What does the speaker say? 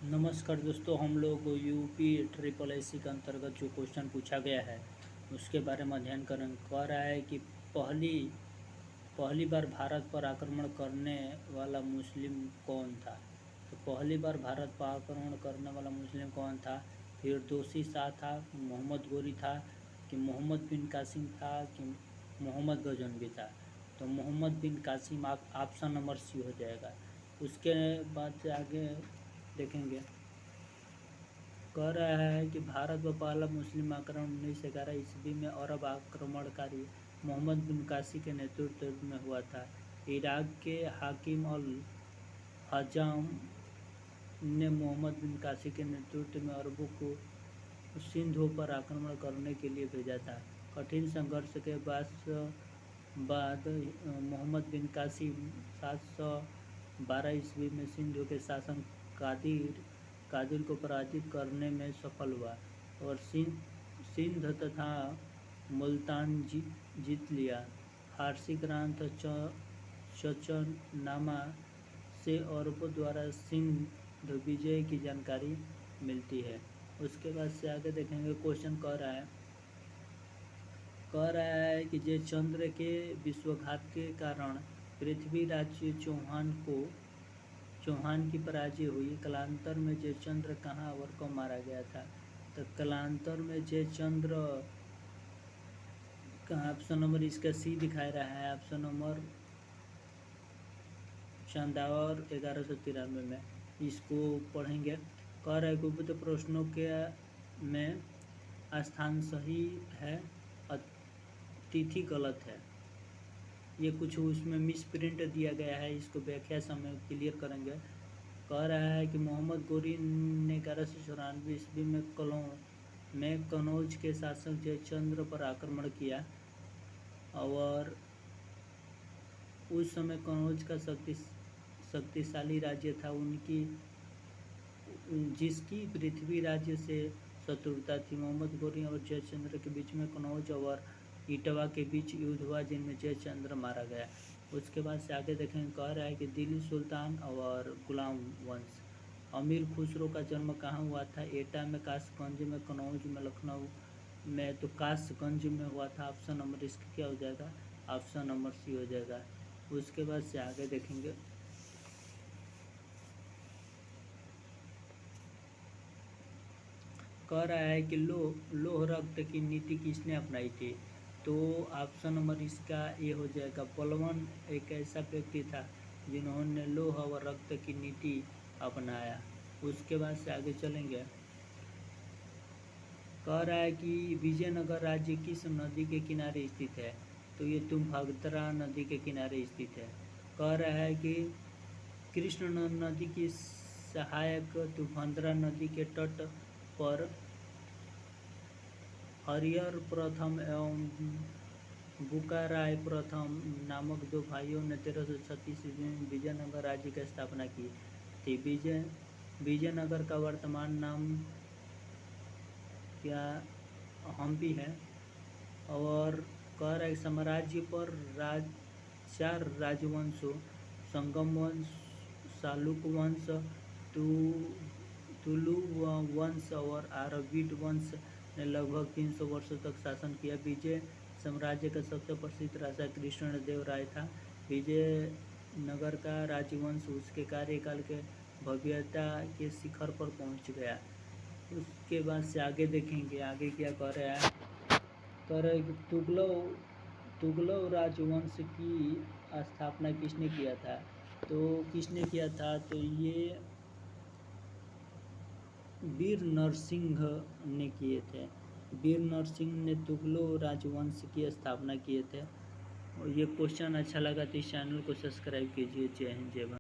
नमस्कार दोस्तों, हम लोग यूपी ट्रिपल एससी के अंतर्गत जो क्वेश्चन पूछा गया है उसके बारे में अध्ययन कह रहा है कि पहली बार भारत पर आक्रमण करने वाला मुस्लिम कौन था। तो पहली बार भारत पर आक्रमण करने वाला मुस्लिम कौन था। फिरदौसी शाह था, मोहम्मद गोरी था, कि मोहम्मद बिन कासिम था, कि मोहम्मद गजनवी था। तो मोहम्मद बिन कासिम ऑप्शन नंबर सी हो जाएगा। उसके बाद से आगे देखेंगे। कह रहा है कि भारत पर पहला मुस्लिम आक्रमण 1911 ईस्वी में अरब आक्रमणकारी मोहम्मद बिन कासिम के नेतृत्व में हुआ था। इराक के हाकिम अल हजाम ने मोहम्मद बिन कासिम के नेतृत्व में अरबों को सिंधु पर आक्रमण करने के लिए भेजा था। कठिन संघर्ष के बाद मोहम्मद बिन कासिम 712 ईस्वी में सिंधु के शासक कादिर को पराजित करने में सफल हुआ और सिंध तथा मुल्तान जीत लिया। फारसी ग्रंथ चचनामा से अरबों द्वारा सिंध विजय की जानकारी मिलती है। उसके बाद से आगे देखेंगे। क्वेश्चन कह रहा है कि जयचंद्र के विश्वासघात के कारण पृथ्वीराज चौहान की पराजय हुई। कालांतर में जयचंद्र कहाँ और कब मारा गया था। तो कालांतर में जयचंद्र का ऑप्शन नंबर इसका सी दिखाई रहा है। ऑप्शन नंबर चंदावर 1193 में इसको पढ़ेंगे। कह रहा है गुप्त प्रश्नों के में स्थान सही है, तिथि गलत है। ये कुछ उसमें मिसप्रिंट दिया गया है, इसको व्याख्या समय क्लियर करेंगे। कह रहा है कि मोहम्मद गोरी ने 1194 ईस्वी में कनौज के शासक जयचंद्र पर आक्रमण किया और उस समय कनौज का शक्तिशाली राज्य था, जिसकी पृथ्वी राज्य से शत्रुता थी। मोहम्मद गोरी और जयचंद्र के बीच में कनौज और इटवा के बीच युद्ध हुआ, जिनमें जयचंद्र मारा गया। उसके बाद से आगे देखेंगे। कह रहा है कि दिल्ली सुल्तान और गुलाम वंश अमीर खुसरो का जन्म कहाँ हुआ था। एटा में, कासगंज में, कनौज में, लखनऊ में। तो कासगंज में हुआ था। ऑप्शन नंबर इसका क्या हो जाएगा। ऑप्शन नंबर सी हो जाएगा। उसके बाद से आगे देखेंगे। कह रहा है कि लोह रक्त की नीति किसने अपनाई थी। तो ऑप्शन नंबर इसका ये हो जाएगा। बलवान एक ऐसा व्यक्ति था जिन्होंने लोह और रक्त की नीति अपनाया। उसके बाद से आगे चलेंगे। कह रहा है कि विजयनगर राज्य किस नदी के किनारे स्थित है। तो ये तुंगभद्रा नदी के किनारे स्थित है। कह रहा है कि कृष्ण नदी की सहायक तुंगभद्रा नदी के तट पर हरिहर प्रथम एवं बुकाराय प्रथम नामक दो भाइयों ने 1336 ईस्वी में विजयनगर राज्य की स्थापना की थी। विजयनगर का वर्तमान नाम क्या हम्पी है। और कह रहा है साम्राज्य पर चार राजवंशों संगम वंश, शालुक वंश, तुलु वंश और आरवीड वंश ने लगभग 300 वर्षों तक शासन किया। विजय साम्राज्य का सबसे प्रसिद्ध राजा कृष्णदेव राय था। विजयनगर का राजवंश उसके कार्यकाल के भव्यता के शिखर पर पहुंच गया। उसके बाद से आगे देखेंगे। आगे क्या कह रहा है। कह रहा है कि तुगलक राजवंश की स्थापना किसने किया था। तो किसने किया था। तो ये वीर नरसिंह ने किए थे। वीर नरसिंह ने तुगलक राजवंश की स्थापना किए थे। और ये क्वेश्चन अच्छा लगा तो इस चैनल को सब्सक्राइब कीजिए। जय हिंद, जय भारत।